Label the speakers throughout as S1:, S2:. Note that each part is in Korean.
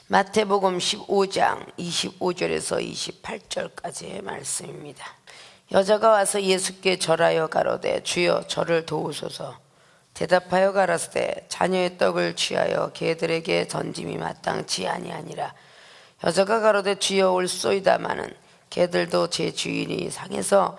S1: 마태복음 15장 25절에서 28절까지의 말씀입니다. 여자가 와서 예수께 절하여 가로되 주여 저를 도우소서. 대답하여 가라사대 자녀의 떡을 취하여 개들에게 던짐이 마땅치 아니하니라. 여자가 가로되 주여 올소이다마는 개들도 제 주인이 상해서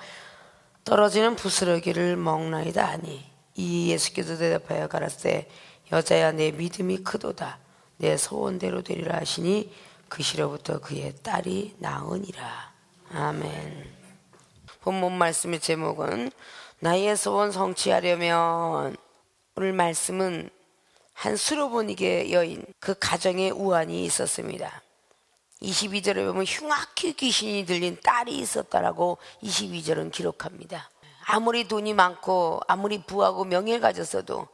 S1: 떨어지는 부스러기를 먹나이다 하니, 이 예수께서 대답하여 가라사대 여자야 내 믿음이 크도다. 내 소원대로 되리라 하시니 그 시로부터 그의 딸이 나으니라. 아멘. 본문 말씀의 제목은 나의 소원 성취하려면. 오늘 말씀은 한 수로보니게 여인, 그 가정에 우환이 있었습니다. 22절에 보면 흉악히 귀신이 들린 딸이 있었다라고 22절은 기록합니다. 아무리 돈이 많고 아무리 부하고 명예를 가졌어도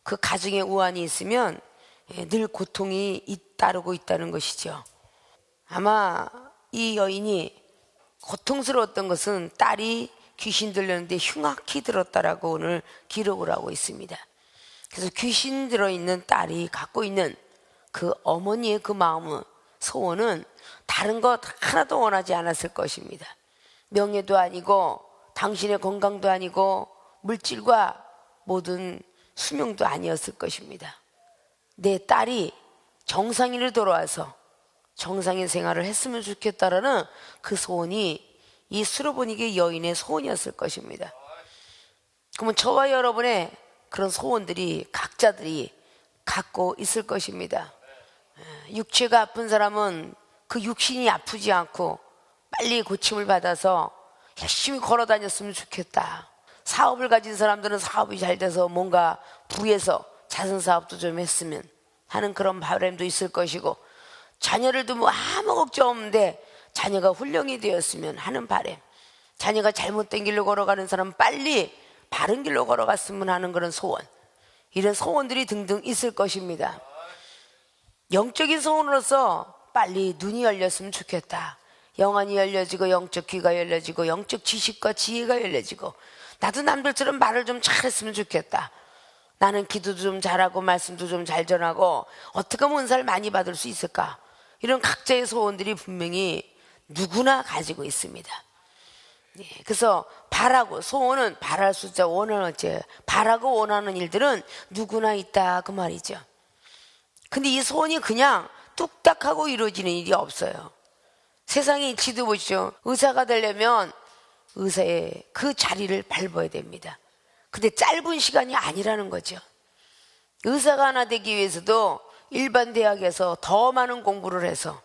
S1: 그 가정에 우환이 있으면 늘 고통이 잇따르고 있다는 것이죠. 아마 이 여인이 고통스러웠던 것은 딸이 귀신 들렸는데 흉악히 들었다라고 오늘 기록을 하고 있습니다. 그래서 귀신 들어있는 딸이 갖고 있는 그 어머니의 그 마음은, 소원은 다른 것 하나도 원하지 않았을 것입니다. 명예도 아니고 당신의 건강도 아니고 물질과 모든 수명도 아니었을 것입니다. 내 딸이 정상인으로 돌아와서 정상인 생활을 했으면 좋겠다라는 그 소원이 이 수로보니게 여인의 소원이었을 것입니다. 그러면 저와 여러분의 그런 소원들이 각자들이 갖고 있을 것입니다. 육체가 아픈 사람은 그 육신이 아프지 않고 빨리 고침을 받아서 열심히 걸어 다녔으면 좋겠다. 사업을 가진 사람들은 사업이 잘 돼서 뭔가 부에서 자선사업도 좀 했으면 하는 그런 바람도 있을 것이고, 자녀를 두면 아무 걱정 없는데 자녀가 훌륭히 되었으면 하는 바람, 자녀가 잘못된 길로 걸어가는 사람은 빨리 바른 길로 걸어갔으면 하는 그런 소원, 이런 소원들이 등등 있을 것입니다. 영적인 소원으로서 빨리 눈이 열렸으면 좋겠다. 영안이 열려지고 영적 귀가 열려지고 영적 지식과 지혜가 열려지고 나도 남들처럼 말을 좀 잘했으면 좋겠다. 나는 기도도 좀 잘하고 말씀도 좀 잘 전하고 어떻게 하면 은사를 많이 받을 수 있을까? 이런 각자의 소원들이 분명히 누구나 가지고 있습니다. 그래서 바라고, 소원은 바랄 숫자, 원하는 어째, 바라고 원하는 일들은 누구나 있다 그 말이죠. 근데 이 소원이 그냥 뚝딱 하고 이루어지는 일이 없어요. 세상의 이치도 보시죠. 의사가 되려면 의사의 그 자리를 밟아야 됩니다. 근데 짧은 시간이 아니라는 거죠. 의사가 하나 되기 위해서도 일반 대학에서 더 많은 공부를 해서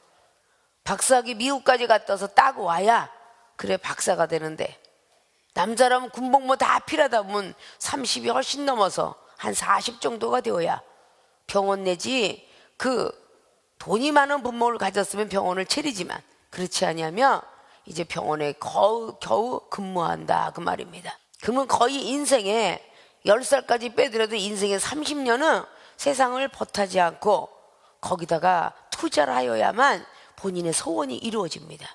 S1: 박사학위 미국까지 갔다 와서 딱 와야 그래 박사가 되는데, 남자라면 군복무 다 필요하다 보면 30이 훨씬 넘어서 한 40 정도가 되어야 병원 내지, 그 돈이 많은 부모를 가졌으면 병원을 차리지만 그렇지 아니하면 이제 병원에 겨우 근무한다 그 말입니다. 그러면 거의 인생에 10살까지 빼더라도 인생의 30년은 세상을 벗하지 않고 거기다가 투자를 하여야만 본인의 소원이 이루어집니다.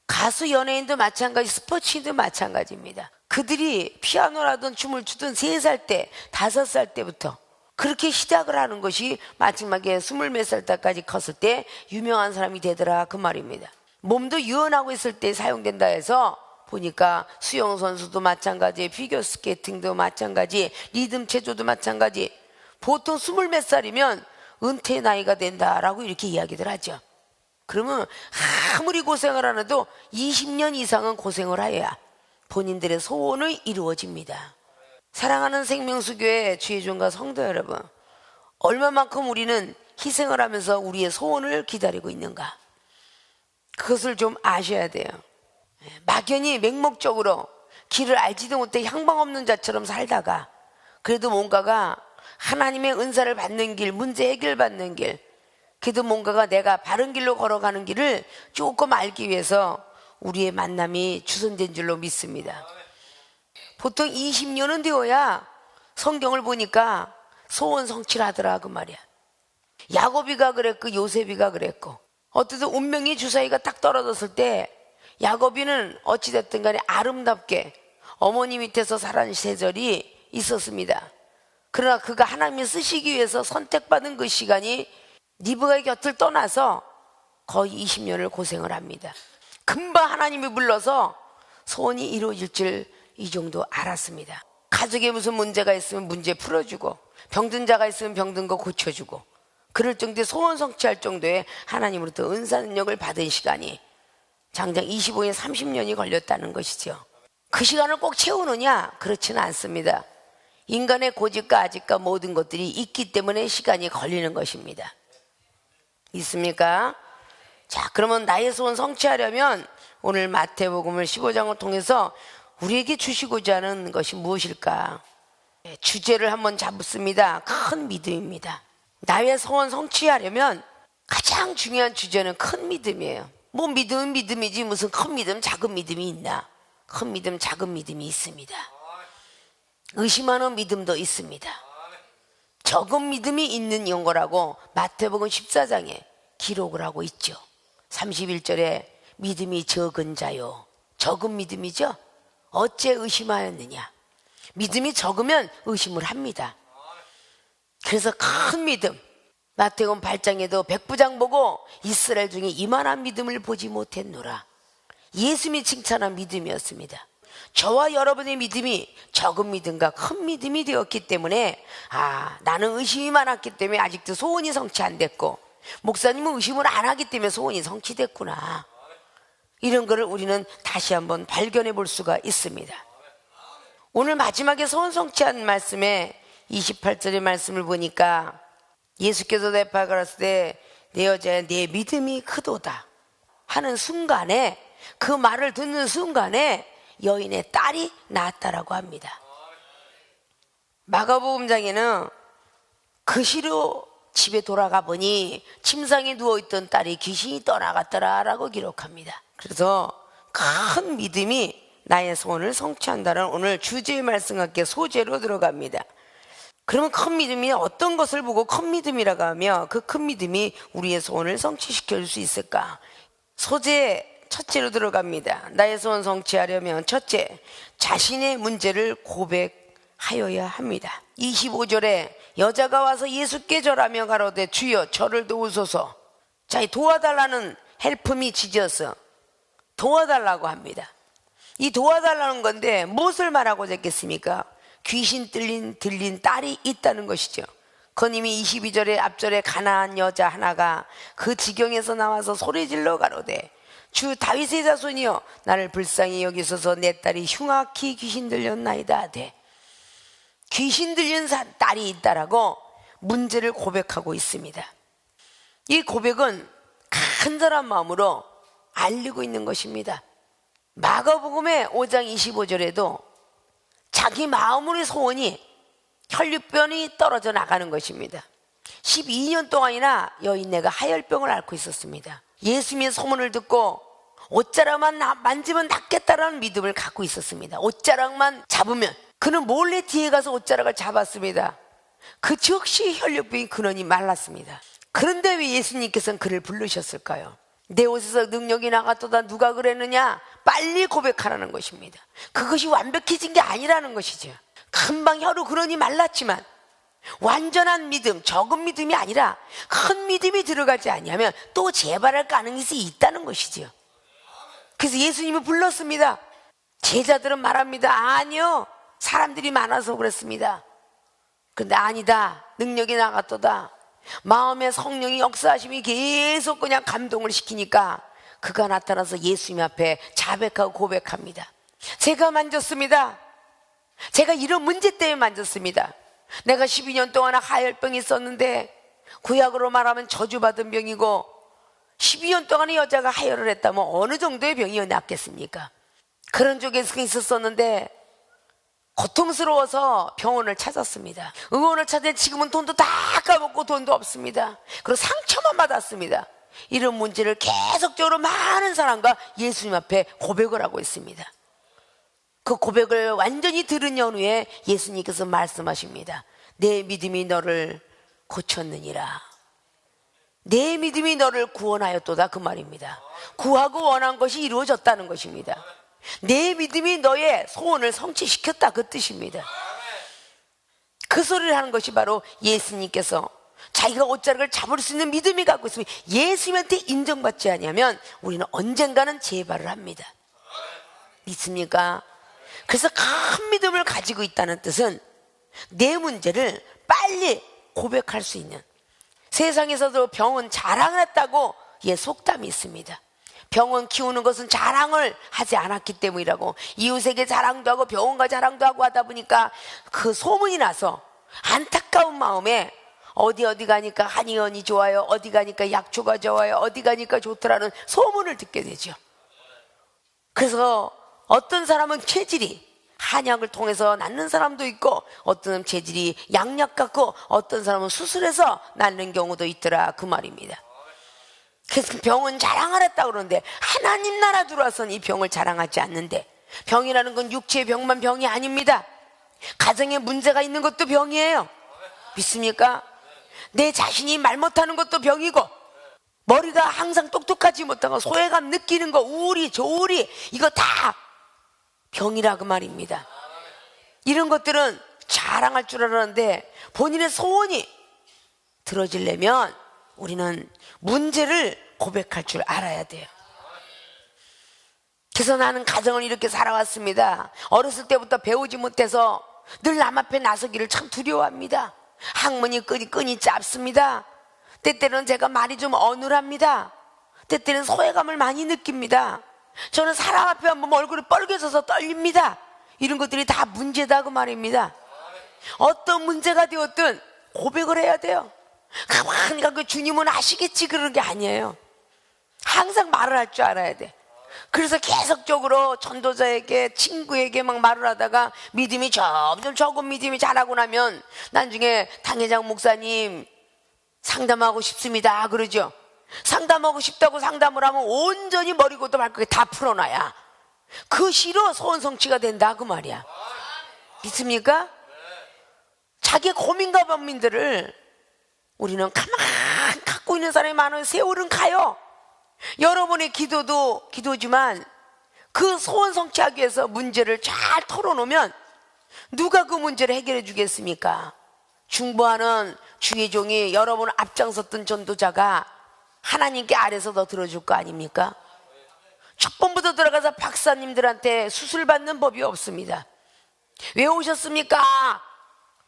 S1: 가수, 연예인도 마찬가지, 스포츠인도 마찬가지입니다. 그들이 피아노라든 춤을 추든 3살 때, 5살 때부터 그렇게 시작을 하는 것이 마지막에 20몇 살 때까지 컸을 때 유명한 사람이 되더라 그 말입니다. 몸도 유연하고 있을 때 사용된다 해서 보니까 수영선수도 마찬가지, 피겨스케이팅도 마찬가지, 리듬 체조도 마찬가지, 보통 20몇 살이면 은퇴 나이가 된다라고 이렇게 이야기들 하죠. 그러면 아무리 고생을 안 해도 20년 이상은 고생을 해야 본인들의 소원이 이루어집니다. 사랑하는 생명수교회 주의종과 성도 여러분, 얼마만큼 우리는 희생을 하면서 우리의 소원을 기다리고 있는가, 그것을 좀 아셔야 돼요. 막연히 맹목적으로 길을 알지도 못해 향방 없는 자처럼 살다가 그래도 뭔가가 하나님의 은사를 받는 길, 문제 해결받는 길, 그래도 뭔가가 내가 바른 길로 걸어가는 길을 조금 알기 위해서 우리의 만남이 주선된 줄로 믿습니다. 보통 20년은 되어야 성경을 보니까 소원 성취를 하더라 그 말이야. 야곱이가 그랬고 요셉이가 그랬고, 어떠든 운명이 주사위가 딱 떨어졌을 때 야곱이는 어찌됐든 간에 아름답게 어머니 밑에서 살아난 세절이 있었습니다. 그러나 그가 하나님이 쓰시기 위해서 선택받은 그 시간이 리브가의 곁을 떠나서 거의 20년을 고생을 합니다. 금방 하나님이 불러서 소원이 이루어질 줄 이 정도 알았습니다. 가족에 무슨 문제가 있으면 문제 풀어주고, 병든 자가 있으면 병든 거 고쳐주고, 그럴 정도의 소원 성취할 정도의 하나님으로부터 은사 능력을 받은 시간이 장장 25년 30년이 걸렸다는 것이죠. 그 시간을 꼭 채우느냐? 그렇지는 않습니다. 인간의 고집과 아집과 모든 것들이 있기 때문에 시간이 걸리는 것입니다. 있습니까? 자, 그러면 나의 소원 성취하려면 오늘 마태복음을 15장을 통해서 우리에게 주시고자 하는 것이 무엇일까? 주제를 한번 잡습니다. 큰 믿음입니다. 나의 소원 성취하려면 가장 중요한 주제는 큰 믿음이에요. 뭐 믿음은 믿음이지 무슨 큰 믿음, 작은 믿음이 있나? 큰 믿음, 작은 믿음이 있습니다. 의심하는 믿음도 있습니다. 적은 믿음이 있는 연고라고 마태복음 14장에 기록을 하고 있죠. 31절에 믿음이 적은 자요. 적은 믿음이죠. 어째 의심하였느냐? 믿음이 적으면 의심을 합니다. 그래서 큰 믿음, 마태복음 8장에도 백부장 보고 이스라엘 중에 이만한 믿음을 보지 못했노라. 예수님이 칭찬한 믿음이었습니다. 저와 여러분의 믿음이 적은 믿음과 큰 믿음이 되었기 때문에 나는 의심이 많았기 때문에 아직도 소원이 성취 안 됐고, 목사님은 의심을 안 하기 때문에 소원이 성취됐구나. 이런 거를 우리는 다시 한번 발견해 볼 수가 있습니다. 오늘 마지막에 소원 성취한 말씀에 28절의 말씀을 보니까 예수께서 대파 가라사대 때 내 여자야 내 믿음이 크도다 하는 순간에, 그 말을 듣는 순간에 여인의 딸이 낳았다라고 합니다. 마가복음장에는 그 시로 집에 돌아가 보니 침상에 누워있던 딸이 귀신이 떠나갔더라라고 기록합니다. 그래서 큰 믿음이 나의 소원을 성취한다는 오늘 주제의 말씀과 함께 소재로 들어갑니다. 그러면 큰 믿음이 어떤 것을 보고 큰 믿음이라고 하며 그 큰 믿음이 우리의 소원을 성취시켜 줄 수 있을까? 소재 첫째로 들어갑니다. 나의 소원 성취하려면 첫째, 자신의 문제를 고백하여야 합니다. 25절에 여자가 와서 예수께 절하며 가로되 주여 저를 도우소서. 자, 도와달라는 헬프미 지저스, 도와달라고 합니다. 이 도와달라는 건데 무엇을 말하고자 했겠습니까? 귀신 들린 딸이 있다는 것이죠. 그건 이미 22절의 앞절에 가나안 여자 하나가 그 지경에서 나와서 소리질러 가로되 주 다윗의 자손이여 나를 불쌍히 여기소서 내 딸이 흉악히 귀신 들렸나이다 하되, 귀신 들린 딸이 있다라고 문제를 고백하고 있습니다. 이 고백은 간절한 마음으로 알리고 있는 것입니다. 마가복음의 5장 25절에도 자기 마음의 소원이 혈류병이 떨어져 나가는 것입니다. 12년 동안이나 여인네가 하혈병을 앓고 있었습니다. 예수님의 소문을 듣고 옷자락만 만지면 낫겠다라는 믿음을 갖고 있었습니다. 옷자락만 잡으면, 그는 몰래 뒤에 가서 옷자락을 잡았습니다. 그 즉시 혈류병이 근원이 말랐습니다. 그런데 왜 예수님께서는 그를 부르셨을까요? 내 옷에서 능력이 나갔도다 누가 그랬느냐? 빨리 고백하라는 것입니다. 그것이 완벽해진 게 아니라는 것이죠. 금방 혀로 근원이 말랐지만 완전한 믿음, 적은 믿음이 아니라 큰 믿음이 들어가지 아니하면 또 재발할 가능성이 있다는 것이죠. 그래서 예수님을 불렀습니다. 제자들은 말합니다. 아니요, 사람들이 많아서 그랬습니다. 근데 아니다, 능력이 나갔도다. 마음의 성령이 역사하심이 계속 그냥 감동을 시키니까 그가 나타나서 예수님 앞에 자백하고 고백합니다. 제가 만졌습니다. 제가 이런 문제 때문에 만졌습니다. 내가 12년 동안 하혈병이 있었는데 구약으로 말하면 저주받은 병이고 12년 동안 여자가 하혈을 했다면 어느 정도의 병이 낫겠습니까? 그런 쪽에 있었었는데 고통스러워서 병원을 찾았습니다. 의원을 찾아 지금은 돈도 다 까먹고 돈도 없습니다. 그리고 상처만 받았습니다. 이런 문제를 계속적으로 많은 사람과 예수님 앞에 고백을 하고 있습니다. 그 고백을 완전히 들은 연후에 예수님께서 말씀하십니다. 내 믿음이 너를 고쳤느니라. 내 믿음이 너를 구원하였도다, 그 말입니다. 구하고 원한 것이 이루어졌다는 것입니다. 내 믿음이 너의 소원을 성취시켰다, 그 뜻입니다. 그 소리를 하는 것이 바로 예수님께서 자기가 옷자락을 잡을 수 있는 믿음이 갖고 있으면 예수님한테 인정받지 않으면 우리는 언젠가는 재발을 합니다. 믿습니까? 그래서 큰 믿음을 가지고 있다는 뜻은 내 문제를 빨리 고백할 수 있는, 세상에서도 병은 자랑을 했다고 속담이 있습니다. 병원 키우는 것은 자랑을 하지 않았기 때문이라고, 이웃에게 자랑도 하고 병원과 자랑도 하고 하다 보니까 그 소문이 나서 안타까운 마음에 어디 가니까 한의원이 좋아요, 어디 가니까 약초가 좋아요, 어디 가니까 좋더라는 소문을 듣게 되죠. 그래서 어떤 사람은 체질이 한약을 통해서 낫는 사람도 있고, 어떤 체질이 양약 같고, 어떤 사람은 수술해서 낫는 경우도 있더라, 그 말입니다. 그래서 병은 자랑하랬다고 그러는데 하나님 나라 들어와서는 이 병을 자랑하지 않는데, 병이라는 건 육체의 병만 병이 아닙니다. 가정에 문제가 있는 것도 병이에요. 믿습니까? 내 자신이 말 못하는 것도 병이고, 머리가 항상 똑똑하지 못하고 소외감 느끼는 거, 우울이 조울이, 이거 다 병이라 그 말입니다. 이런 것들은 자랑할 줄 알았는데 본인의 소원이 들어지려면 우리는 문제를 고백할 줄 알아야 돼요. 그래서 나는 가정을 이렇게 살아왔습니다. 어렸을 때부터 배우지 못해서 늘 남 앞에 나서기를 참 두려워합니다. 학문이 끈이 짧습니다. 때때는 제가 말이 좀 어눌합니다. 때때는 소외감을 많이 느낍니다. 저는 사람 앞에 한번 얼굴이 빨개져서 떨립니다. 이런 것들이 다 문제다 그 말입니다. 어떤 문제가 되었든 고백을 해야 돼요. 그러니까 그 주님은 아시겠지 그런 게 아니에요. 항상 말을 할 줄 알아야 돼. 그래서 계속적으로 전도자에게, 친구에게 막 말을 하다가 믿음이 점점 조금 믿음이 자라고 나면 나중에 당회장 목사님 상담하고 싶습니다 그러죠. 상담하고 싶다고 상담을 하면 온전히 머리부터 발끝에 다 풀어놔야 그 시로 소원 성취가 된다 그 말이야. 믿습니까? 자기 고민과 범민들을 우리는 가만 갖고 있는 사람이 많아요. 세월은 가요. 여러분의 기도도 기도지만 그 소원 성취하기 위해서 문제를 잘 털어놓으면 누가 그 문제를 해결해 주겠습니까? 중보하는 주의 종이 여러분 앞장섰던 전도자가 하나님께 아래서 더 들어줄 거 아닙니까? 첫 번부터 들어가서 박사님들한테 수술 받는 법이 없습니다. 왜 오셨습니까?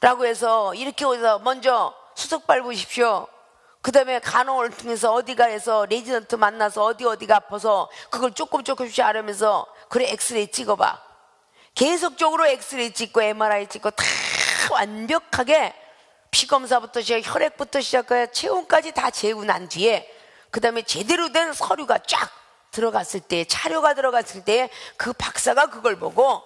S1: 라고 해서 이렇게 오셔서 먼저 수석 밟으십시오. 그 다음에 간호를 통해서 어디가 해서 레지던트 만나서 어디가 아파서 그걸 조금씩 알으면서 그래 엑스레이 찍어봐. 계속적으로 엑스레이 찍고 MRI 찍고 다 완벽하게 피검사부터 시작, 혈액부터 시작해 체온까지 다 재고 난 뒤에 그 다음에 제대로 된 서류가 쫙 들어갔을 때, 차료가 들어갔을 때 그 박사가 그걸 보고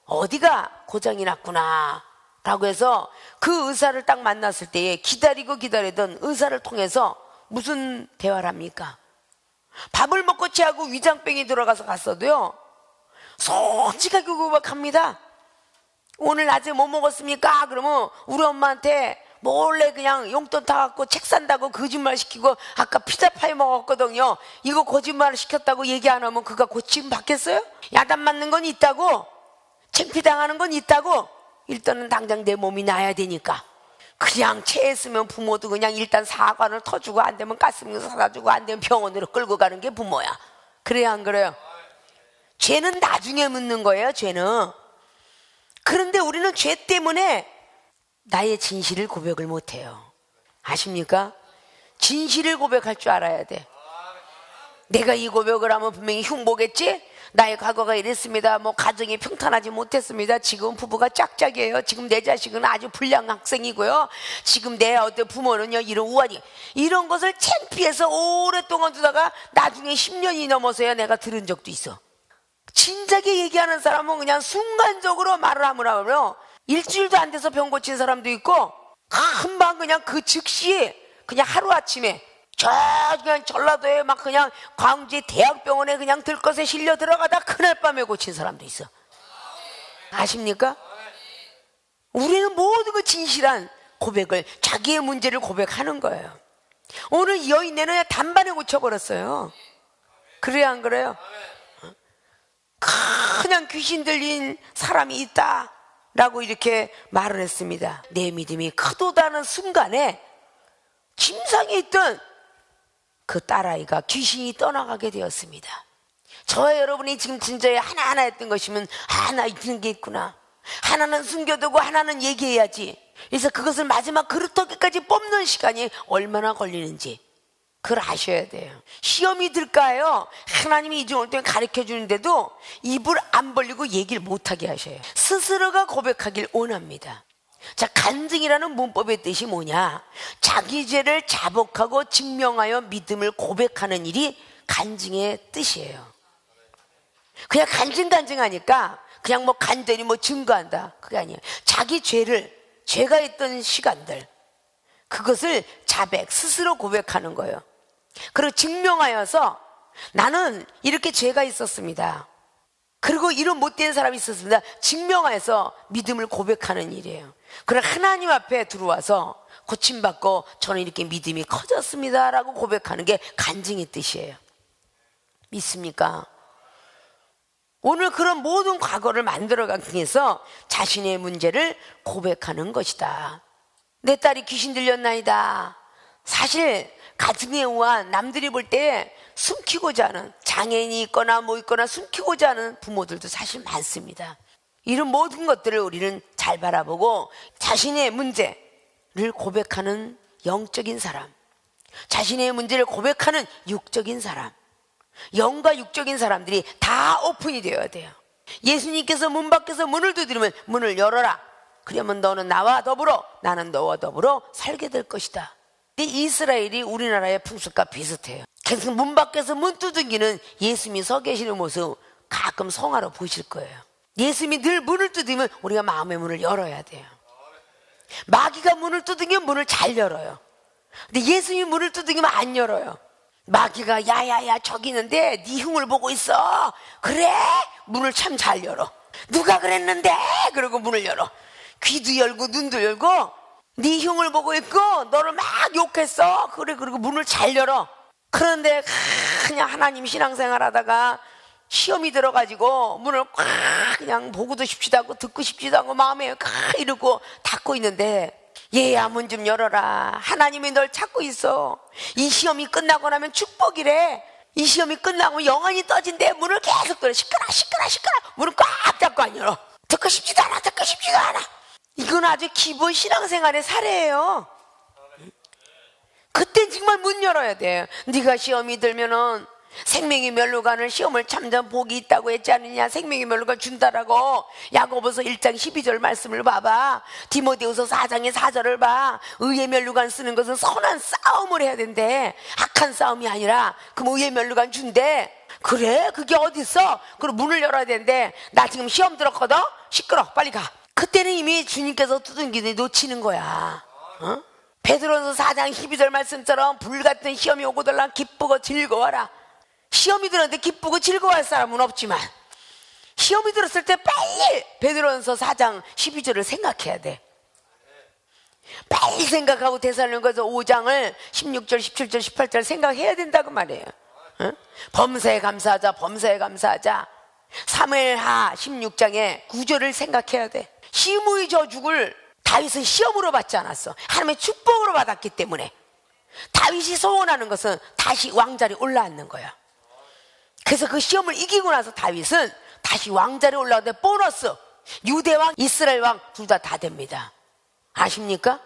S1: 어디가 고장이 났구나 라고 해서 그 의사를 딱 만났을 때에 기다리던 의사를 통해서 무슨 대화를 합니까? 밥을 먹고 취하고 위장병이 들어가서 갔어도요 솔직하게 고백합니다. 오늘 낮에 뭐 먹었습니까? 그러면 우리 엄마한테 몰래 그냥 용돈 타갖고 책 산다고 거짓말 시키고 아까 피자파이 먹었거든요. 이거 거짓말 시켰다고 얘기 안 하면 그가 고침 받겠어요? 야단 맞는 건 있다고, 창피당하는 건 있다고. 일단은 당장 내 몸이 나야 되니까 그냥 체했으면 부모도 그냥 일단 사관을 터주고 안 되면 가스병 사다 주고 안 되면 병원으로 끌고 가는 게 부모야. 그래야 안 그래요? 죄는 나중에 묻는 거예요. 죄는. 그런데 우리는 죄 때문에 나의 진실을 고백을 못해요. 아십니까? 진실을 고백할 줄 알아야 돼. 내가 이 고백을 하면 분명히 흉보겠지? 나의 과거가 이랬습니다. 뭐 가정이 평탄하지 못했습니다. 지금 부부가 짝짝이에요. 지금 내 자식은 아주 불량 학생이고요. 지금 내 어떤 부모는요 이런 우환이, 이런 것을 창피해서 오랫동안 두다가 나중에 10년이 넘어서야 내가 들은 적도 있어. 진작에 얘기하는 사람은 그냥 순간적으로 말을 하면 일주일도 안 돼서 병 고친 사람도 있고, 금방 그냥 그 즉시 그냥 하루아침에 그냥 전라도에 막 그냥 광주의 대학병원에 그냥 들것에 실려 들어가다 그날 밤에 고친 사람도 있어. 아십니까? 우리는 모든 그 진실한 고백을, 자기의 문제를 고백하는 거예요. 오늘 이 여인네는 단번에 고쳐버렸어요. 그래야 안 그래요? 그냥 귀신 들린 사람이 있다 라고 이렇게 말을 했습니다. 내 믿음이 크도다는 순간에 침상에 있던 그 딸아이가 귀신이 떠나가게 되었습니다. 저와 여러분이 지금 진저에 하나하나 했던 것이면 나 이런 게 있구나, 하나는 숨겨두고 하나는 얘기해야지. 그래서 그것을 마지막 그릇터기까지 뽑는 시간이 얼마나 걸리는지 그걸 아셔야 돼요. 시험이 들까요? 하나님이 이중을 동안 가르쳐 주는데도 입을 안 벌리고 얘기를 못하게 하셔요. 스스로가 고백하길 원합니다. 자, 간증이라는 문법의 뜻이 뭐냐? 자기 죄를 자복하고 증명하여 믿음을 고백하는 일이 간증의 뜻이에요. 그냥 간증하니까 그냥 뭐 간절히 뭐 증거한다, 그게 아니에요. 자기 죄가 있던 시간들, 그것을 자백, 스스로 고백하는 거예요. 그리고 증명하여서 나는 이렇게 죄가 있었습니다, 그리고 이런 못된 사람이 있었습니다, 증명하여서 믿음을 고백하는 일이에요. 그럼 하나님 앞에 들어와서 고침받고 저는 이렇게 믿음이 커졌습니다 라고 고백하는 게 간증의 뜻이에요. 믿습니까? 오늘 그런 모든 과거를 만들어가기 위해서 자신의 문제를 고백하는 것이다. 내 딸이 귀신 들렸나이다. 사실 가정에 의한, 남들이 볼 때 숨기고자 하는, 장애인이 있거나 뭐 있거나 숨기고자 하는 부모들도 사실 많습니다. 이런 모든 것들을 우리는 잘 바라보고 자신의 문제를 고백하는 영적인 사람, 자신의 문제를 고백하는 육적인 사람, 영과 육적인 사람들이 다 오픈이 되어야 돼요. 예수님께서 문 밖에서 문을 두드리면 문을 열어라, 그러면 너는 나와 더불어, 나는 너와 더불어 살게 될 것이다. 이스라엘이 우리나라의 풍습과 비슷해요. 계속 문 밖에서 문 두들기는 예수님이 서 계시는 모습 가끔 성화로 보실 거예요. 예수님이 늘 문을 두드리면 우리가 마음의 문을 열어야 돼요. 마귀가 문을 두드리면 문을 잘 열어요. 근데 예수님이 문을 두드리면 안 열어요. 마귀가 야야야 저기 있는데 네 흉을 보고 있어, 그래? 문을 참 잘 열어. 누가 그랬는데? 그러고 문을 열어. 귀도 열고 눈도 열고 네 흉을 보고 있고 너를 막 욕했어, 그래. 그리고 문을 잘 열어. 그런데 그냥 하나님 신앙생활 하다가 시험이 들어가지고 문을 그냥 보고도 싶지도 않고 듣고 싶지도 않고 마음에 이러고 닫고 있는데, 얘야 문 좀 열어라, 하나님이 널 찾고 있어. 이 시험이 끝나고 나면 축복이래. 이 시험이 끝나고 영원히 떠진대. 문을 계속 들어. 시끄러 문을 꽉 닫고 안 열어. 듣고 싶지도 않아. 이건 아주 기본 신앙생활의 사례예요. 그때 정말 문 열어야 돼요. 네가 시험이 들면은 생명의 멸류관을, 시험을 참전 복이 있다고 했지 않느냐. 생명의 멸류관 준다라고. 야고보서 1장 12절 말씀을 봐봐. 디모데후서 4장의 4절을 봐. 의의 멸류관 쓰는 것은 선한 싸움을 해야 된대. 악한 싸움이 아니라. 그럼 의의 멸류관 준대. 그래? 그게 어딨어? 그럼 문을 열어야 된대. 나 지금 시험 들었거든? 시끄러, 빨리 가. 그때는 이미 주님께서 두둥기를 놓치는 거야. 어? 베드로서 4장 12절 말씀처럼 불같은 시험이 오고들라 기쁘고 즐거워라. 시험이 들었는데 기쁘고 즐거워할 사람은 없지만 시험이 들었을 때 빨리 베드로서 4장 12절을 생각해야 돼. 빨리 생각하고 데살로니가서 5장을 16절 17절 18절 생각해야 된다고 말이에요. 어? 범사에 감사하자, 범사에 감사하자. 사무엘하 16장의 9절을 생각해야 돼. 시므의 저주를 다윗은 시험으로 받지 않았어. 하나님의 축복으로 받았기 때문에. 다윗이 소원하는 것은 다시 왕자리에 올라앉는 거야. 그래서 그 시험을 이기고 나서 다윗은 다시 왕자리에 올라오는데 보너스, 유대왕, 이스라엘왕 둘 다 됩니다. 아십니까?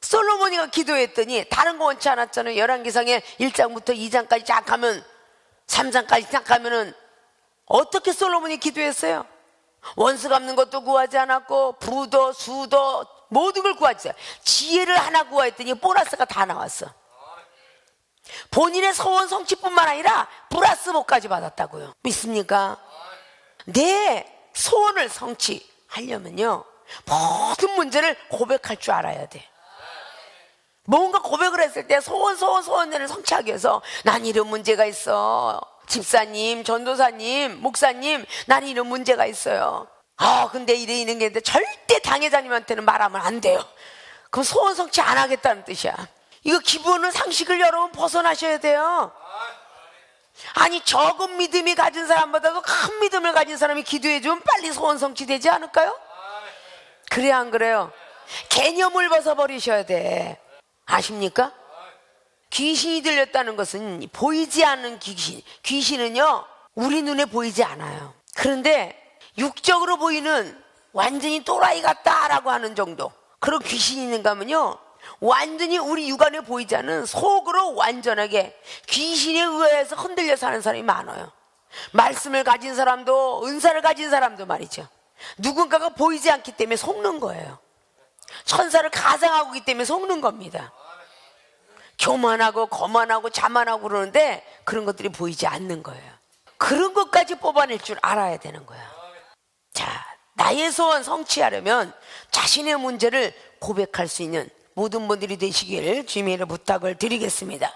S1: 솔로몬이가 기도했더니 다른 거 원치 않았잖아요. 열왕기상에 1장부터 2장까지 쫙 가면, 3장까지 쫙 가면은 어떻게 솔로몬이 기도했어요? 원수 갚는 것도 구하지 않았고 부도 수도 모든 걸 구하지 않았어요. 지혜를 하나 구하였더니 보너스가 다 나왔어. 본인의 소원 성취뿐만 아니라 플러스 복까지 받았다고요. 믿습니까? 내 소원을 성취하려면요, 모든 문제를 고백할 줄 알아야 돼. 뭔가 고백을 했을 때 소원을 성취하기 위해서 난 이런 문제가 있어. 집사님, 전도사님, 목사님, 난 이런 문제가 있어요. 근데 이래 있는 게 있는데 절대 당회자님한테는 말하면 안 돼요. 그럼 소원 성취 안 하겠다는 뜻이야. 이거 기본은 상식을 여러분 벗어나셔야 돼요. 아니 적은 믿음이 가진 사람보다도 큰 믿음을 가진 사람이 기도해주면 빨리 소원 성취되지 않을까요? 그래야 안 그래요? 개념을 벗어버리셔야 돼. 아십니까? 귀신이 들렸다는 것은 보이지 않는 귀신은요 우리 눈에 보이지 않아요. 그런데 육적으로 보이는 완전히 또라이 같다라고 하는 정도 그런 귀신이 있는가 하면요 완전히 우리 육안에 보이지 않는 속으로 완전하게 귀신에 의해서 흔들려 사는 사람이 많아요. 말씀을 가진 사람도 은사를 가진 사람도 말이죠. 누군가가 보이지 않기 때문에 속는 거예요. 천사를 가상하고 있기 때문에 속는 겁니다. 교만하고 거만하고 자만하고 그러는데 그런 것들이 보이지 않는 거예요. 그런 것까지 뽑아낼 줄 알아야 되는 거야. 자, 나의 소원 성취하려면 자신의 문제를 고백할 수 있는 모든 분들이 되시길 주님의 부탁을 드리겠습니다.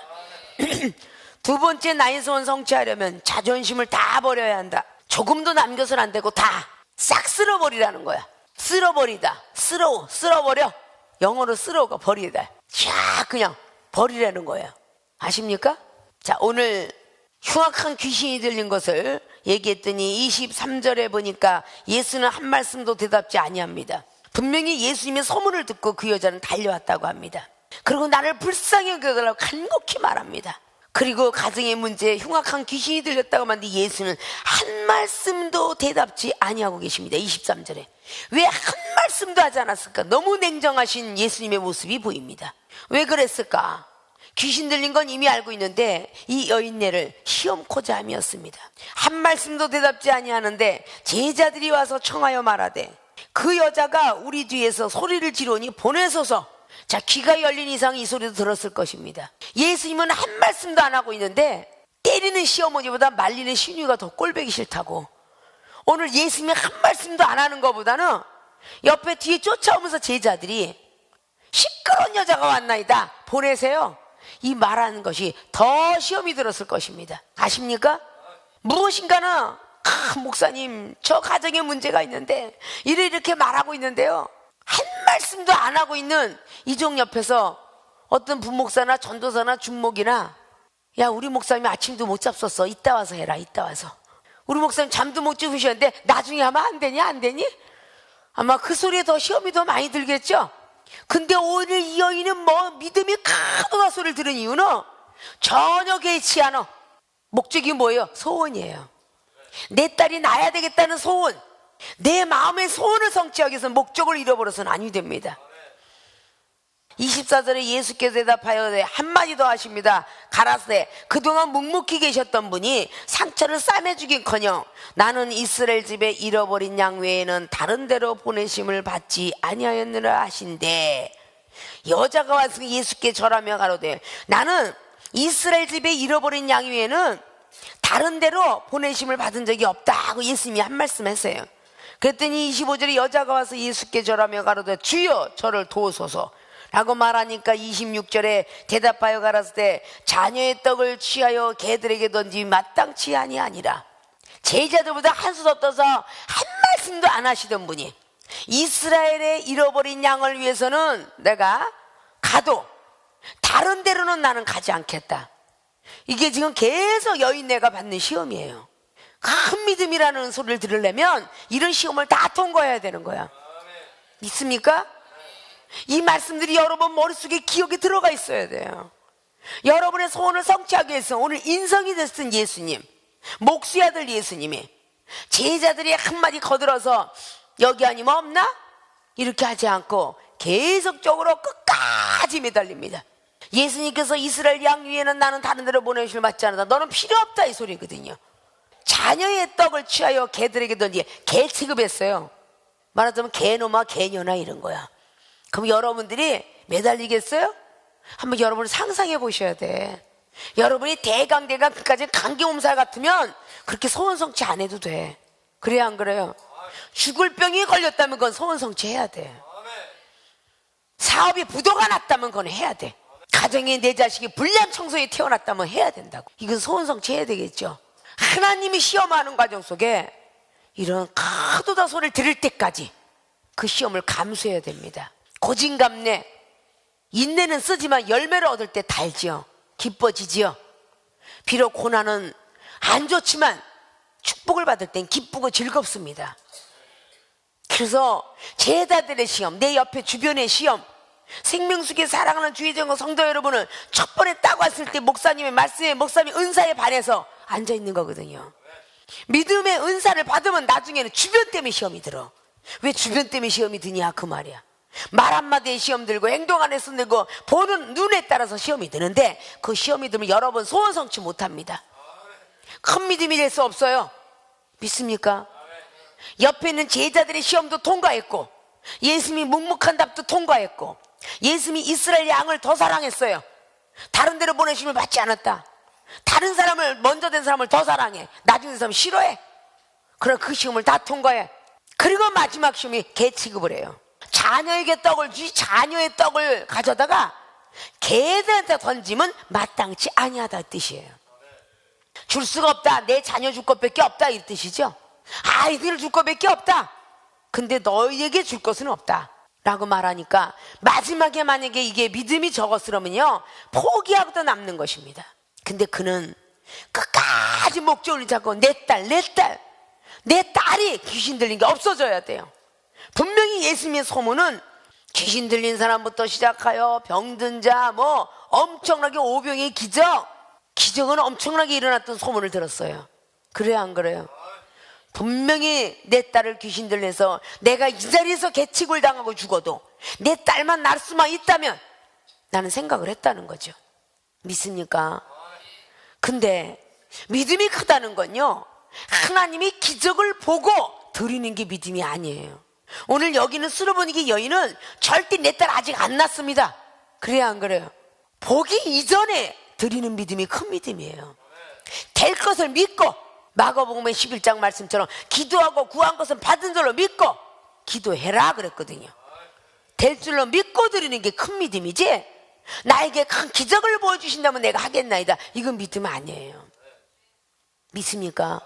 S1: 두 번째, 나의 소원 성취하려면 자존심을 다 버려야 한다. 조금도 남겨서는 안 되고 다 싹 쓸어버리라는 거야. 쓸어버리다. 쓸어버려. 영어로 쓸어가 버리다. 쫙 그냥 버리라는 거예요. 아십니까? 자, 오늘 흉악한 귀신이 들린 것을 얘기했더니 23절에 보니까 예수는 한 말씀도 대답지 아니합니다. 분명히 예수님의 소문을 듣고 그 여자는 달려왔다고 합니다. 그리고 나를 불쌍히 여겨달라고 간곡히 말합니다. 그리고 가정의 문제에 흉악한 귀신이 들렸다고 하는데 예수는 한 말씀도 대답지 아니하고 계십니다. 23절에 왜 한 말씀도 하지 않았을까? 너무 냉정하신 예수님의 모습이 보입니다. 왜 그랬을까? 귀신 들린 건 이미 알고 있는데 이 여인네를 시험코자 함이었습니다. 한 말씀도 대답지 아니하는데 제자들이 와서 청하여 말하되 그 여자가 우리 뒤에서 소리를 지르니 보내소서. 자, 귀가 열린 이상 이 소리도 들었을 것입니다. 예수님은 한 말씀도 안 하고 있는데 때리는 시어머니보다 말리는 시누이가 더 꼴보기 싫다고. 오늘 예수님이 한 말씀도 안 하는 것보다는 옆에 뒤에 쫓아오면서 제자들이 시끄러운 여자가 왔나이다 보내세요. 이 말하는 것이 더 시험이 들었을 것입니다. 아십니까? 무엇인가는 목사님 저 가정에 문제가 있는데 이렇게 말하고 있는데요 한 말씀도 안 하고 있는 이종 옆에서 어떤 부목사나 전도사나 중목이나 야 우리 목사님 아침도 못 잡섰어 이따 와서 해라 이따 와서 우리 목사님 잠도 못 주무셨는데 나중에 하면 안 되니 안 되니? 아마 그 소리에 더 시험이 더 많이 들겠죠. 근데 오늘 이 여인은 뭐 믿음이 가득한 소리를 들은 이유는 전혀 개의치 않아. 목적이 뭐예요? 소원이에요. 내 딸이 나야 되겠다는 소원, 내 마음의 소원을 성취하기 위해서 목적을 잃어버려서는 아니 됩니다. 24절에 예수께서 대답하여 한마디 더 하십니다. 가라사대 그동안 묵묵히 계셨던 분이 상처를 싸매주긴커녕 나는 이스라엘 집에 잃어버린 양 외에는 다른 데로 보내심을 받지 아니하였느라 하신대. 여자가 와서 예수께 절하며 가로되 나는 이스라엘 집에 잃어버린 양 외에는 다른 데로 보내심을 받은 적이 없다고 예수님이 한 말씀 했어요. 그랬더니 25절에 여자가 와서 예수께 절하며 가로되 주여 저를 도우소서 라고 말하니까 26절에 대답하여 가라사대 자녀의 떡을 취하여 개들에게 던지 마땅치 아니하니라. 제자들보다 한 수 더 떠서 한 말씀도 안 하시던 분이 이스라엘의 잃어버린 양을 위해서는 내가 가도 다른 데로는 나는 가지 않겠다. 이게 지금 계속 여인네가 받는 시험이에요. 큰 믿음이라는 소리를 들으려면 이런 시험을 다 통과해야 되는 거야. 믿습니까? 이 말씀들이 여러분 머릿속에 기억에 들어가 있어야 돼요. 여러분의 소원을 성취하기 위해서 오늘 인성이 됐던 예수님, 목수의 아들 예수님이 제자들이 한마디 거들어서 여기 아니면 없나? 이렇게 하지 않고 계속적으로 끝까지 매달립니다. 예수님께서 이스라엘 양 위에는 나는 다른 데로 보내심을 받지 않는다. 너는 필요 없다 이 소리거든요. 자녀의 떡을 취하여 개들에게 던지 개 취급했어요. 말하자면 개놈아 개년아 이런 거야. 그럼 여러분들이 매달리겠어요? 한번 여러분을 상상해 보셔야 돼. 여러분이 대강대강 그까지 감기몸살 같으면 그렇게 소원 성취 안 해도 돼. 그래야 안 그래요? 죽을 병이 걸렸다면 그건 소원 성취해야 돼. 사업이 부도가 났다면 그건 해야 돼. 가정에 내 자식이 불량 청소에 태어났다면 해야 된다고. 이건 소원 성취해야 되겠죠. 하나님이 시험하는 과정 속에 이런 카도다 소리를 들을 때까지 그 시험을 감수해야 됩니다. 고진감래, 인내는 쓰지만 열매를 얻을 때 달지요. 기뻐지지요. 비록 고난은 안 좋지만 축복을 받을 땐 기쁘고 즐겁습니다. 그래서 제자들의 시험, 내 옆에 주변의 시험, 생명수계 사랑하는 주의정거 성도 여러분은 첫 번에 딱 왔을 때 목사님의 말씀에, 목사님의 은사에 반해서 앉아있는 거거든요. 믿음의 은사를 받으면 나중에는 주변 때문에 시험이 들어. 왜 주변 때문에 시험이 드냐 그 말이야. 말 한마디에 시험 들고 행동 안에서 들고 보는 눈에 따라서 시험이 드는데, 그 시험이 들면 여러 번 소원 성취 못합니다. 큰 믿음이 될 수 없어요. 믿습니까? 옆에 있는 제자들의 시험도 통과했고, 예수님이 묵묵한 답도 통과했고, 예수님이 이스라엘 양을 더 사랑했어요. 다른 데로 보내심을 받지 않았다. 다른 사람을, 먼저 된 사람을 더 사랑해. 나중에 된 사람 싫어해. 그럼 그 시험을 다 통과해. 그리고 마지막 시험이 개 취급을 해요. 자녀에게 떡을 주지 자녀의 떡을 가져다가 개들한테 던지면 마땅치 아니하다 뜻이에요. 줄 수가 없다. 내 자녀 줄 것밖에 없다 이 뜻이죠. 아이들 줄 것밖에 없다. 근데 너희에게 줄 것은 없다 라고 말하니까, 마지막에 만약에 이게 믿음이 적었으면요 포기하고도 남는 것입니다. 근데 그는 끝까지 목적을 잡고 내 딸이 귀신 들린 게 없어져야 돼요. 분명히 예수님의 소문은 귀신 들린 사람부터 시작하여 병든 자, 뭐 엄청나게 오병의 기적은 엄청나게 일어났던 소문을 들었어요. 그래요 안 그래요? 분명히 내 딸을 귀신 들려서 내가 이 자리에서 개치굴 당하고 죽어도 내 딸만 날 수만 있다면 나는 생각을 했다는 거죠. 믿습니까? 근데 믿음이 크다는 건요, 하나님이 기적을 보고 드리는 게 믿음이 아니에요. 오늘 여기는 수로보니게 여인은 절대 내 딸 아직 안 낳습니다. 그래야 안 그래요? 보기 이전에 드리는 믿음이 큰 믿음이에요. 될 것을 믿고, 마가복음의 11장 말씀처럼 기도하고 구한 것은 받은 줄로 믿고 기도해라 그랬거든요. 될 줄로 믿고 드리는 게 큰 믿음이지, 나에게 큰 기적을 보여주신다면 내가 하겠나이다, 이건 믿음 아니에요. 믿습니까?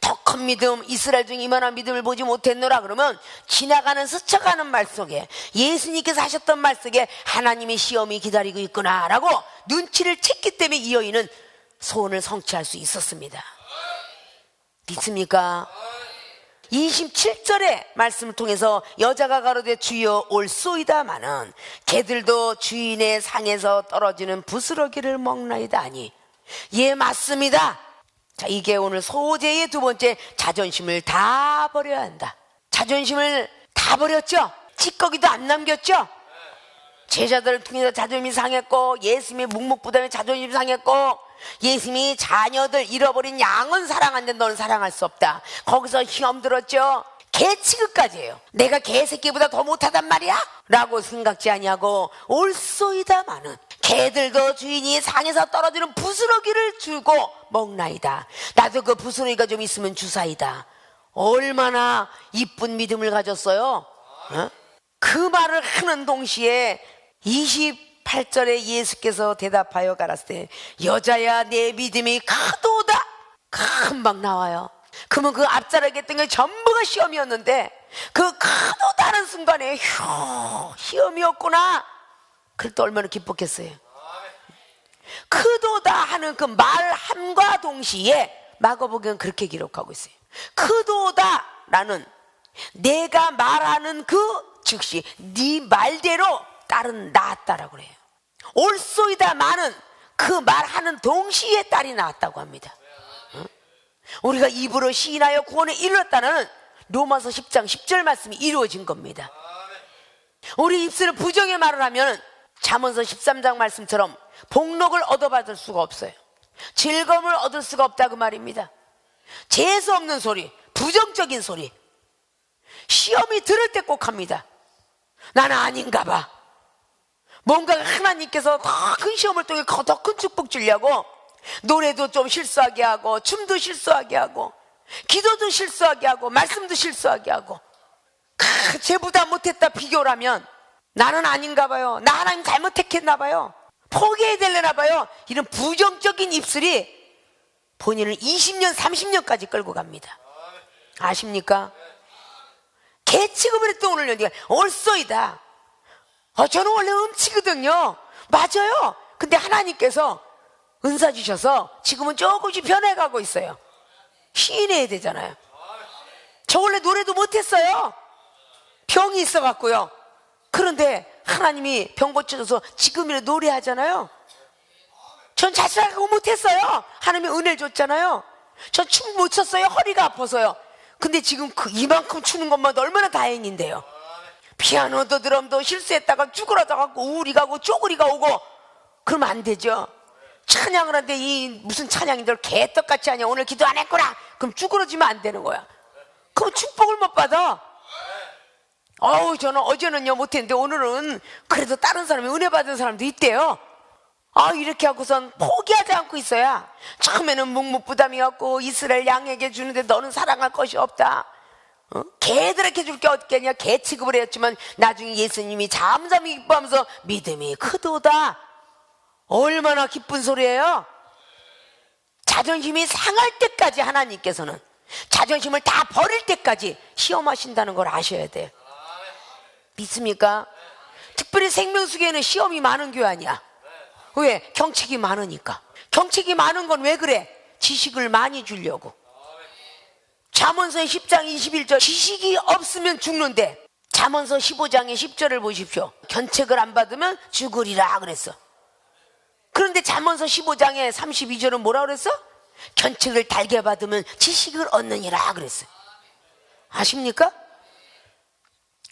S1: 더 큰 믿음, 이스라엘 중에 이만한 믿음을 보지 못했노라 그러면 지나가는 스쳐가는 말 속에, 예수님께서 하셨던 말 속에 하나님의 시험이 기다리고 있구나 라고 눈치를 챘기 때문에 이 여인은 소원을 성취할 수 있었습니다. 믿습니까? 27절의 말씀을 통해서 여자가 가로되 주여 올소이다마는 개들도 주인의 상에서 떨어지는 부스러기를 먹나이다 하니, 예 맞습니다. 자, 이게 오늘 소재의 두 번째, 자존심을 다 버려야 한다. 자존심을 다 버렸죠? 찌꺼기도 안 남겼죠? 제자들을 통해서 자존심이 상했고, 예수님의 묵묵부담에 자존심이 상했고, 예수님이 자녀들 잃어버린 양은 사랑하는데 너는 사랑할 수 없다. 거기서 시험 들었죠. 개 취급까지 해요. 내가 개새끼보다 더 못하단 말이야? 라고 생각지 아니하고 올소이다마는 개들도 주인이 상에서 떨어지는 부스러기를 주고 먹나이다. 나도 그 부스러기가 좀 있으면 주사이다. 얼마나 이쁜 믿음을 가졌어요. 그 말을 하는 동시에 28절에 예수께서 대답하여 가라사대 여자야 내 믿음이 크도다. 금방 나와요. 그러면 그 앞자락에 했던 게 전부가 시험이었는데 그 크도다는 순간에 시험이었구나. 그럴 때 얼마나 기뻤겠어요. 크도다 하는 그 말함과 동시에 마가복음은 그렇게 기록하고 있어요. 크도다라는 내가 말하는 그 즉시 네 말대로 딸은 낳았다라고 그래요. 올소이다 마는 그 말하는 동시에 딸이 낳았다고 합니다. 우리가 입으로 시인하여 구원에 이르렀다는 로마서 10장 10절 말씀이 이루어진 겁니다. 우리 입술을 부정의 말을 하면 잠언서 13장 말씀처럼 복록을 얻어받을 수가 없어요. 즐거움을 얻을 수가 없다 그 말입니다. 재수 없는 소리, 부정적인 소리, 시험이 들을 때 꼭 합니다. 나는 아닌가 봐. 뭔가 하나님께서 더 큰 시험을 통해 더 큰 축복 주려고 노래도 좀 실수하게 하고 춤도 실수하게 하고 기도도 실수하게 하고 말씀도 실수하게 하고 쟤보다 못했다 비교를 하면 나는 아닌가 봐요. 나 하나님 잘못 택했나 봐요. 포기해야 되려나 봐요. 이런 부정적인 입술이 본인을 20년 30년까지 끌고 갑니다. 아십니까? 개 취급을 했던 오늘 연기가 올소이다. 저는 원래 음치거든요. 맞아요. 근데 하나님께서 은사 주셔서 지금은 조금씩 변해가고 있어요. 시인해야 되잖아요. 저 원래 노래도 못했어요. 병이 있어갖고요. 그런데 하나님이 병 고쳐줘서 지금이라도 노래하잖아요. 전 자살하고 못했어요. 하나님이 은혜를 줬잖아요. 전 춤 못 췄어요. 허리가 아파서요. 근데 지금 이만큼 추는 것만 얼마나 다행인데요. 피아노도 드럼도 실수했다가 쭈그러져갖고 우울이 가고 쪼그리가 오고 그러면 안 되죠. 찬양을 하는데 이 무슨 찬양인들 개떡같이 하냐, 오늘 기도 안 했구나, 그럼 쭈그러지면 안 되는 거야. 그럼 축복을 못 받아. 저는 어제는요 못했는데 오늘은 그래도 다른 사람이 은혜 받은 사람도 있대요. 이렇게 하고선 포기하지 않고 있어야. 처음에는 묵묵부담이었고 이스라엘 양에게 주는데 너는 사랑할 것이 없다, 개들에게 줄 게 없겠냐, 개 취급을 했지만 나중에 예수님이 잠잠히 기뻐하면서 믿음이 크도다. 얼마나 기쁜 소리예요. 자존심이 상할 때까지 하나님께서는 자존심을 다 버릴 때까지 시험하신다는 걸 아셔야 돼요. 믿습니까? 특별히 생명수계에는 시험이 많은 교회 아니야. 왜? 경책이 많으니까. 경책이 많은 건 왜 그래? 지식을 많이 주려고. 잠언서 10장 21절, 지식이 없으면 죽는데 잠언서 15장의 10절을 보십시오. 견책을 안 받으면 죽으리라 그랬어. 그런데 잠언서 15장의 32절은 뭐라 그랬어? 견책을 달게 받으면 지식을 얻느니라 그랬어. 아십니까?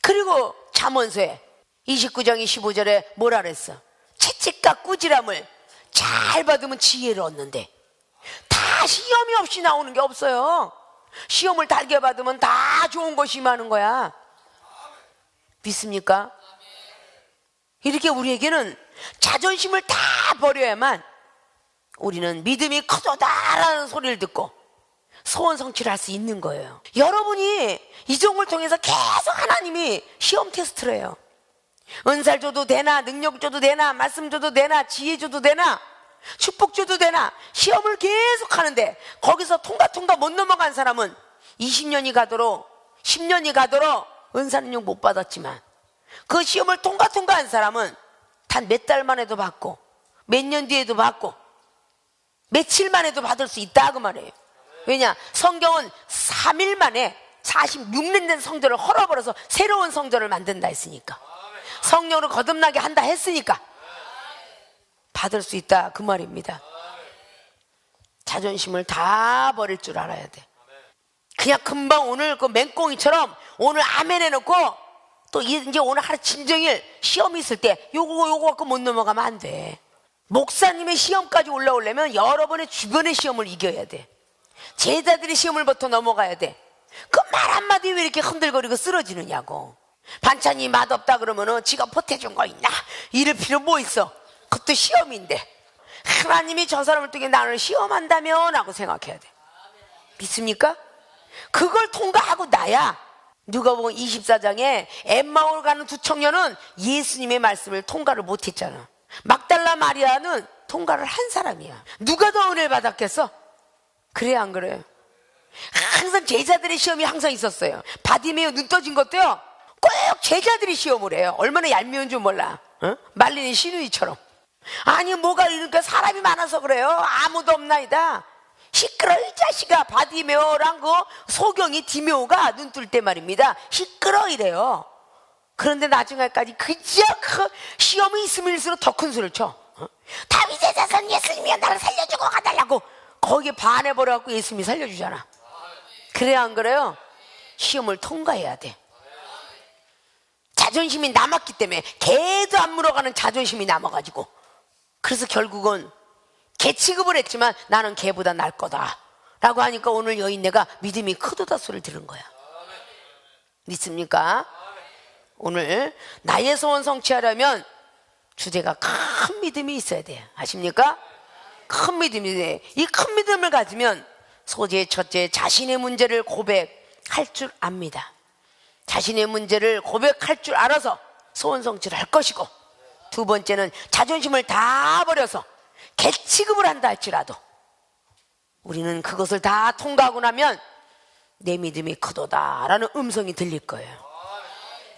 S1: 그리고 잠언서에 29장의 15절에 뭐라 그랬어? 채찍과 꾸지람을 잘 받으면 지혜를 얻는데, 다 시험이 없이 나오는 게 없어요. 시험을 달게 받으면 다 좋은 것이 많은 거야. 믿습니까? 이렇게 우리에게는 자존심을 다 버려야만 우리는 믿음이 크도다라는 소리를 듣고 소원 성취를 할 수 있는 거예요. 여러분이 이 종을 통해서 계속 하나님이 시험 테스트를 해요. 은살 줘도 되나, 능력 줘도 되나, 말씀 줘도 되나, 지혜 줘도 되나, 축복 줘도 되나, 시험을 계속 하는데 거기서 통과 못 넘어간 사람은 20년이 가도록 10년이 가도록 은사 능력 못 받았지만, 그 시험을 통과한 사람은 단 몇 달 만에도 받고 몇 년 뒤에도 받고 며칠 만에도 받을 수 있다 그 말이에요. 왜냐? 성경은 3일 만에 46년 된 성전을 헐어버려서 새로운 성전을 만든다 했으니까, 성령으로 거듭나게 한다 했으니까 받을 수 있다 그 말입니다. 자존심을 다 버릴 줄 알아야 돼. 그냥 금방 오늘 그 맹꽁이처럼 오늘 아멘 해놓고 또 이제 오늘 하루 진정일 시험이 있을 때 요거 갖고 못 넘어가면 안 돼. 목사님의 시험까지 올라오려면 여러분의 주변의 시험을 이겨야 돼. 제자들의 시험을부터 넘어가야 돼. 그 말 한마디 왜 이렇게 흔들거리고 쓰러지느냐고. 반찬이 맛없다 그러면은 지가 보태준 거 있나? 이럴 필요 뭐 있어? 그것도 시험인데 하나님이 저 사람을 통해 나를 시험한다면 하고 생각해야 돼. 믿습니까? 그걸 통과하고 나야. 누가복음 24장에 엠마오를 가는 두 청년은 예수님의 말씀을 통과를 못했잖아. 막달라 마리아는 통과를 한 사람이야. 누가 더 은혜를 받았겠어? 그래 안 그래요? 항상 제자들의 시험이 항상 있었어요. 바디메오 눈 떠진 것도요 꼭 제자들이 시험을 해요. 얼마나 얄미운 줄 몰라. 말리는 시누이처럼. 아니 뭐가 이러니까 사람이 많아서 그래요. 아무도 없나이다. 시끄러 이 자식아. 바디메오랑 그 소경이 디메오가 눈 뜰 때 말입니다. 시끄러 이래요. 그런데 나중에까지 그저 그 시험이 있으면 일수록 더 큰 소리를 쳐. 다윗의 자손 예수님이 나를 살려주고 가달라고 거기에 반해버려갖고 예수님이 살려주잖아. 그래 안 그래요? 시험을 통과해야 돼. 자존심이 남았기 때문에 개도 안 물어가는 자존심이 남아가지고, 그래서 결국은 개 취급을 했지만 나는 개보다 날 거다 라고 하니까 오늘 여인네가 믿음이 크도다 소리를 들은 거야. 믿습니까? 오늘 나의 소원 성취하려면 주제가 큰 믿음이 있어야 돼요. 아십니까? 큰 믿음이 돼. 이 큰 믿음을 가지면 소재 첫째, 자신의 문제를 고백할 줄 압니다. 자신의 문제를 고백할 줄 알아서 소원 성취를 할 것이고, 두 번째는 자존심을 다 버려서 개 취급을 한다 할지라도 우리는 그것을 다 통과하고 나면 내 믿음이 크도다라는 음성이 들릴 거예요.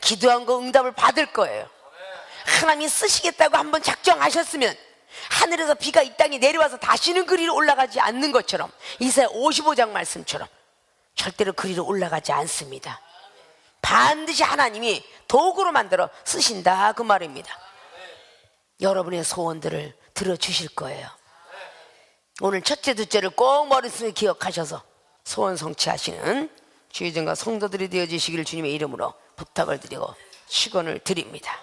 S1: 기도한 거 응답을 받을 거예요. 하나님이 쓰시겠다고 한번 작정하셨으면 하늘에서 비가 이 땅에 내려와서 다시는 그리로 올라가지 않는 것처럼, 이사야 55장 말씀처럼 절대로 그리로 올라가지 않습니다. 반드시 하나님이 도구로 만들어 쓰신다 그 말입니다. 여러분의 소원들을 들어주실 거예요. 오늘 첫째 둘째를 꼭 머릿속에 기억하셔서 소원 성취하시는 주의정과 성도들이 되어주시기를 주님의 이름으로 부탁을 드리고 축원을 드립니다.